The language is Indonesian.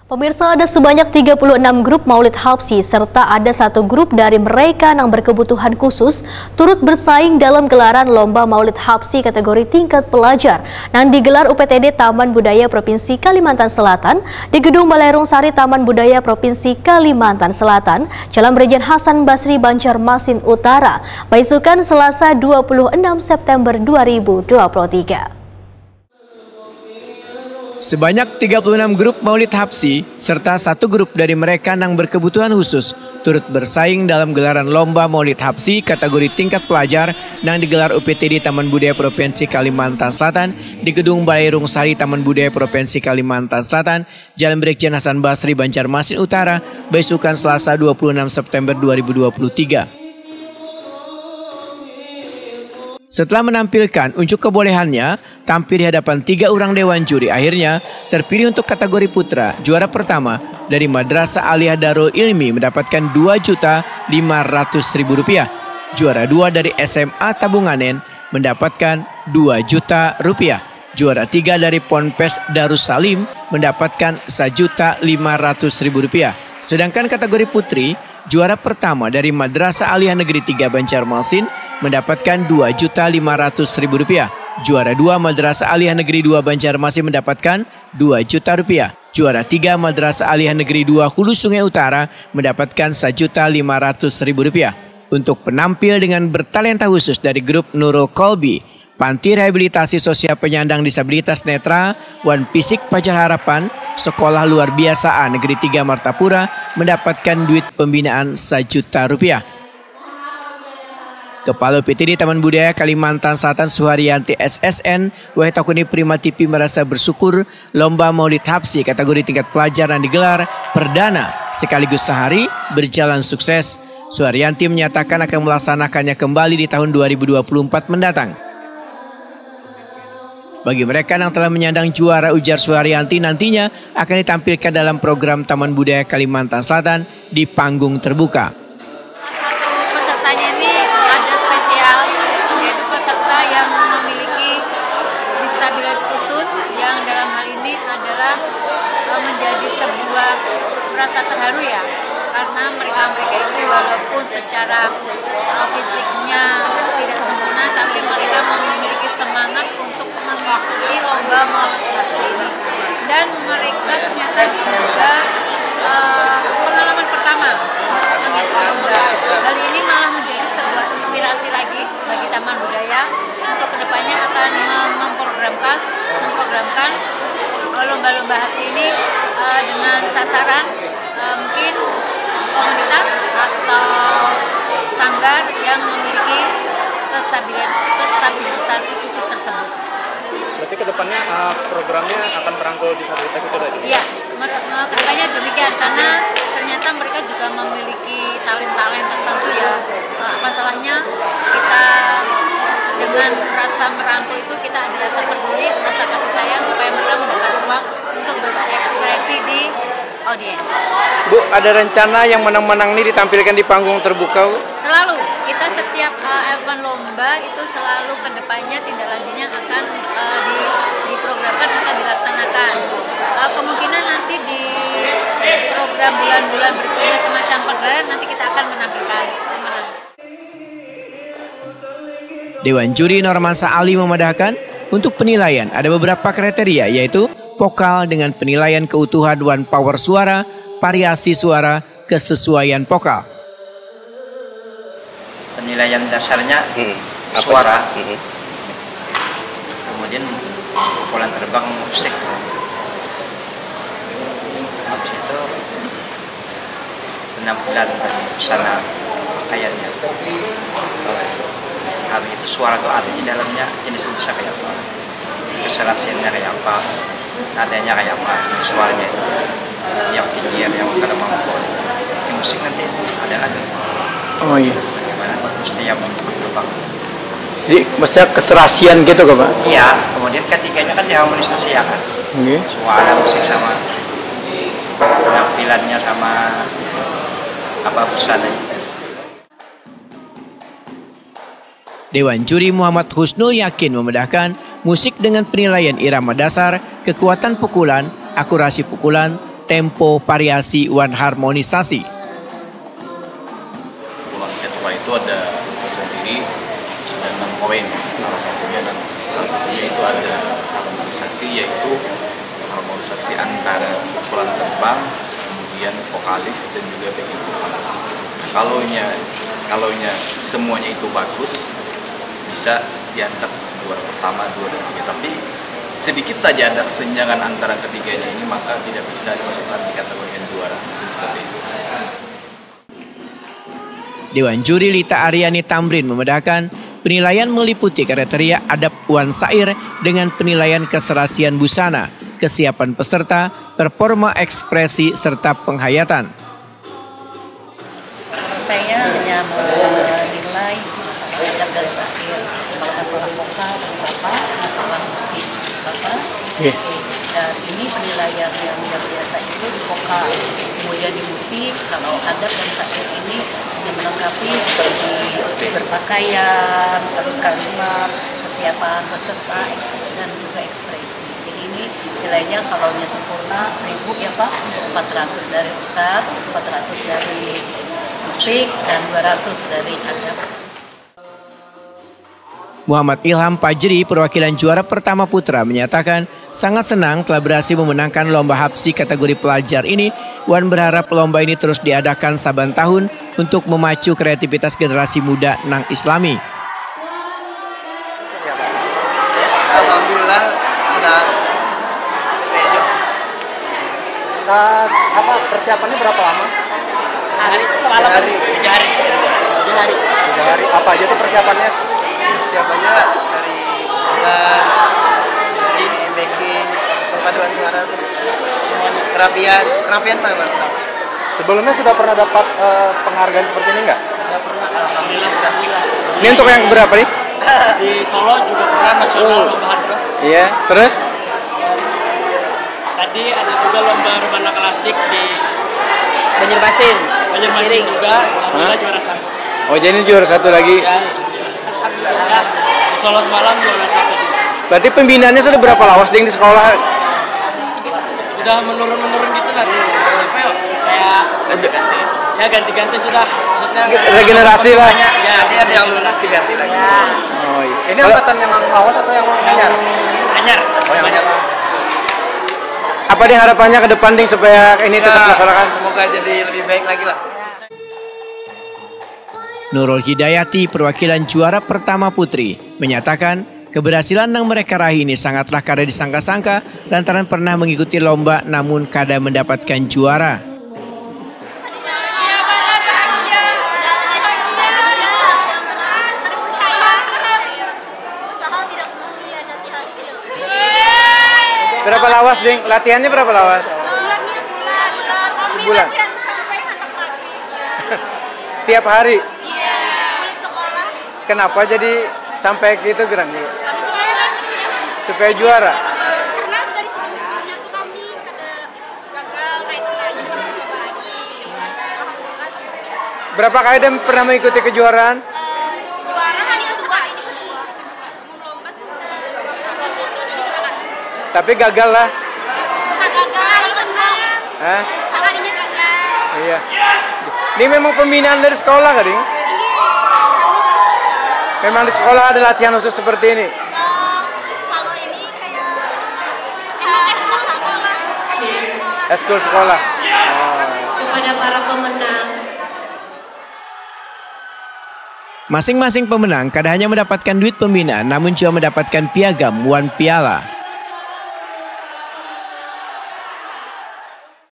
Pemirsa, ada sebanyak 36 grup Maulid Habsyi serta ada satu grup dari mereka yang berkebutuhan khusus turut bersaing dalam gelaran Lomba Maulid Habsyi kategori tingkat pelajar yang digelar UPTD Taman Budaya Provinsi Kalimantan Selatan di Gedung Balerung Sari Taman Budaya Provinsi Kalimantan Selatan, Jalan Brigjen Hasan Basri, Banjarmasin Utara, Baisukan, Selasa 26 September 2023. Sebanyak 36 grup Maulid Habsyi serta satu grup dari mereka yang berkebutuhan khusus turut bersaing dalam gelaran Lomba Maulid Habsyi kategori tingkat pelajar yang digelar UPTD Taman Budaya Provinsi Kalimantan Selatan di Gedung Balerung Sari Taman Budaya Provinsi Kalimantan Selatan, Jalan Brigjen Hasan Basri, Banjarmasin Utara, Baisukan, Selasa 26 September 2023. Setelah menampilkan unjuk kebolehannya tampil di hadapan 3 orang dewan juri, akhirnya terpilih untuk kategori putra. Juara pertama dari Madrasah Aliyah Darul Ilmi mendapatkan Rp2.500.000. Juara 2 dari SMA Tabunganen mendapatkan Rp2 juta. Juara 3 dari Ponpes Darussalim mendapatkan Rp1.500.000. Sedangkan kategori putri, juara pertama dari Madrasah Aliyah Negeri 3 Banjarmasin mendapatkan Rp2.500.000. Juara 2 Madrasah Aliyah Negeri 2 Banjarmasin mendapatkan Rp2 juta. Juara 3 Madrasah Aliyah Negeri 2 Hulu Sungai Utara mendapatkan Rp1.500.000. Untuk penampil dengan bertalenta khusus dari grup Nurul Kolbi, Panti Rehabilitasi Sosial Penyandang Disabilitas Netra, Wan Fisik Fajar Harapan, Sekolah Luar Biasa A Negeri 3 Martapura mendapatkan duit pembinaan Rp1 juta. Kepala UPTD Taman Budaya Kalimantan Selatan Suharyanti SSN Wahitakuni Prima TV merasa bersyukur Lomba Maulid Habsyi kategori tingkat pelajar yang digelar perdana sekaligus sehari berjalan sukses. Suharyanti menyatakan akan melaksanakannya kembali di tahun 2024 mendatang. Bagi mereka yang telah menyandang juara, ujar Suharyanti, nantinya akan ditampilkan dalam program Taman Budaya Kalimantan Selatan di panggung terbuka. Yang memiliki disabilitas khusus yang dalam hal ini adalah menjadi sebuah rasa terharu ya, karena mereka itu walaupun secara fisiknya tidak sempurna tapi mereka memiliki semangat untuk mengikuti lomba Maulid Habsyi ini, dan mereka ternyata juga pengalaman pertama untuk mengikuti lomba. Hal ini malah menjadi sebuah inspirasi lagi bagi Taman Budaya untuk kedepannya akan memprogramkan lomba-lomba Habsyi ini dengan sasaran mungkin komunitas atau sanggar yang memiliki stabilisasi khusus tersebut. Berarti kedepannya programnya akan merangkul disabilitas itu tadi? Iya, kedepannya demikian, karena ternyata mereka juga memiliki talent tertentu ya. Apa salahnya kita dengan rasa merangkul itu, kita ada rasa peduli, rasa kasih sayang supaya mereka mendapat ruang untuk berekspresi di audiens. Bu, ada rencana yang menang-menang ini ditampilkan di panggung terbuka? Selalu, kita setiap event lomba itu selalu kedepannya tindak lanjutnya akan diprogramkan, akan dilaksanakan. Kemungkinan nanti di program bulan-bulan berikutnya semacam pagelaran nanti kita akan menampilkan. Dewan Juri Normansa Ali memandahkan untuk penilaian ada beberapa kriteria, yaitu vokal dengan penilaian keutuhan one power suara, variasi suara, kesesuaian vokal. Penilaian dasarnya suara, kemudian pukulan terbang musik, habis itu penampilan dan busana pakaiannya, habis itu suara itu ada di dalamnya jenisnya bisa kayak apa, keserasiannya kayak apa, nadanya kayak apa, suaranya itu yang tinggi yang kadang mampu, musik nanti ada lagi. Oh iya. Bagaimana mesti yang terbang. Jadi mestinya keserasian gitu kan Pak? Iya, kemudian ketiganya kan diharmonisasi ya kan. Suara, musik sama penampilannya sama apa busananya. Dewan Juri Muhammad Husnul yakin membedakan musik dengan penilaian irama dasar, kekuatan pukulan, akurasi pukulan, tempo, variasi, wan harmonisasi. Pulang Ketua itu ada sendiri dan 6 poin. Salah satunya itu ada harmonisasi, yaitu harmonisasi antara pukulan terbang, kemudian vokalis dan juga backing vokal. Kalaunya semuanya itu bagus, bisa diantar juara pertama, juara ketiga. Tapi sedikit saja ada kesenjangan antara ketiganya ini, maka tidak bisa dimasukkan di kategori juara. Seperti itu. Dewan Juri Lita Aryani Tamrin membedakan penilaian meliputi kriteria adab wan sair dengan penilaian keserasian busana, kesiapan peserta, performa ekspresi, serta penghayatan. Saya hanya menilai masalah adab dan sair, masalah vokal Bapak, masalah musik Bapak. Dan ini penilaian yang luar biasa itu di vokal. Kemudian di musik, kalau adab dan sair ini melengkapi seperti berpakaian, terus kalimat, kesiapan peserta, dan juga ekspresi. Jadi ini nilainya kalau sempurna 1000 ya Pak, 400 dari Ustadz, 400 dari musik, dan 200 dari adab. Muhammad Ilham Fajri, perwakilan juara pertama putra, menyatakan sangat senang telah berhasil memenangkan lomba Hapsi kategori pelajar ini. Wan berharap lomba ini terus diadakan saban tahun untuk memacu kreativitas generasi muda nang Islami. Alhamdulillah sudah rejo. Persiapannya berapa lama? Semalam 3 hari. 3 hari. Apa aja tuh persiapannya? Persiapannya dari backing, perpaduan suara, semuanya. Kerapian Pak. Sebelumnya sudah pernah dapat penghargaan seperti ini nggak? Sudah pernah, alhamdulillah. Ini untuk yang berapa nih? Di Solo juga pernah nasional lomba hadroh. Iya, terus? Tadi ada juga lomba rebana klasik di Banjarmasin juga, alhamdulillah juara 1. Oh, jadi juara 1 lagi. Ya, alhamdulillah. Di Solo semalam juara 1 juga. Berarti pembinaannya sudah berapa lawas di sekolah? Sudah menurun gitu lah. Apa ya? Kayak ganti-ganti sudah. Maksudnya regenerasi lah. Ya, Nanti ada yang lulus diganti lagi. Oh iya. Ini angkatan yang lawas atau yang anyar? Anyar. Oh, yang anyar. Apa nih harapannya ke depan Ding supaya ini tetap dilaksanakan? Semoga jadi lebih baik lagi lah. Nurul Hidayati, perwakilan juara pertama putri, menyatakan keberhasilan yang mereka raih ini sangatlah kada disangka-sangka lantaran pernah mengikuti lomba namun kada mendapatkan juara. Berapa lawas, Ding? Latihannya berapa lawas? Sebulan. Setiap hari? Iya, sekolah. Kenapa jadi sampai gitu gerang? Supaya juara? Karena dari sebelum-sebelumnya tuh kami gagal kayak itu lagi, coba lagi. Alhamdulillah sampai Berapa kali Dan pernah mengikuti kejuaraan? juara hanya sekali. Lomba sudah 2 kali jadi kita gagal. Tapi gagal lah. Sekali menang. Hah? Sekalinya gagal. Iya. Ini memang pembinaan dari sekolah kan, Ding? Ini kami dari sekolah. Memang di sekolah ada latihan khusus seperti ini? Kalau ini kayak emang eskul sekolah. Eskul sekolah. Kepada para pemenang. Masing-masing pemenang kada hanya mendapatkan duit pembinaan namun juga mendapatkan piagam wan piala.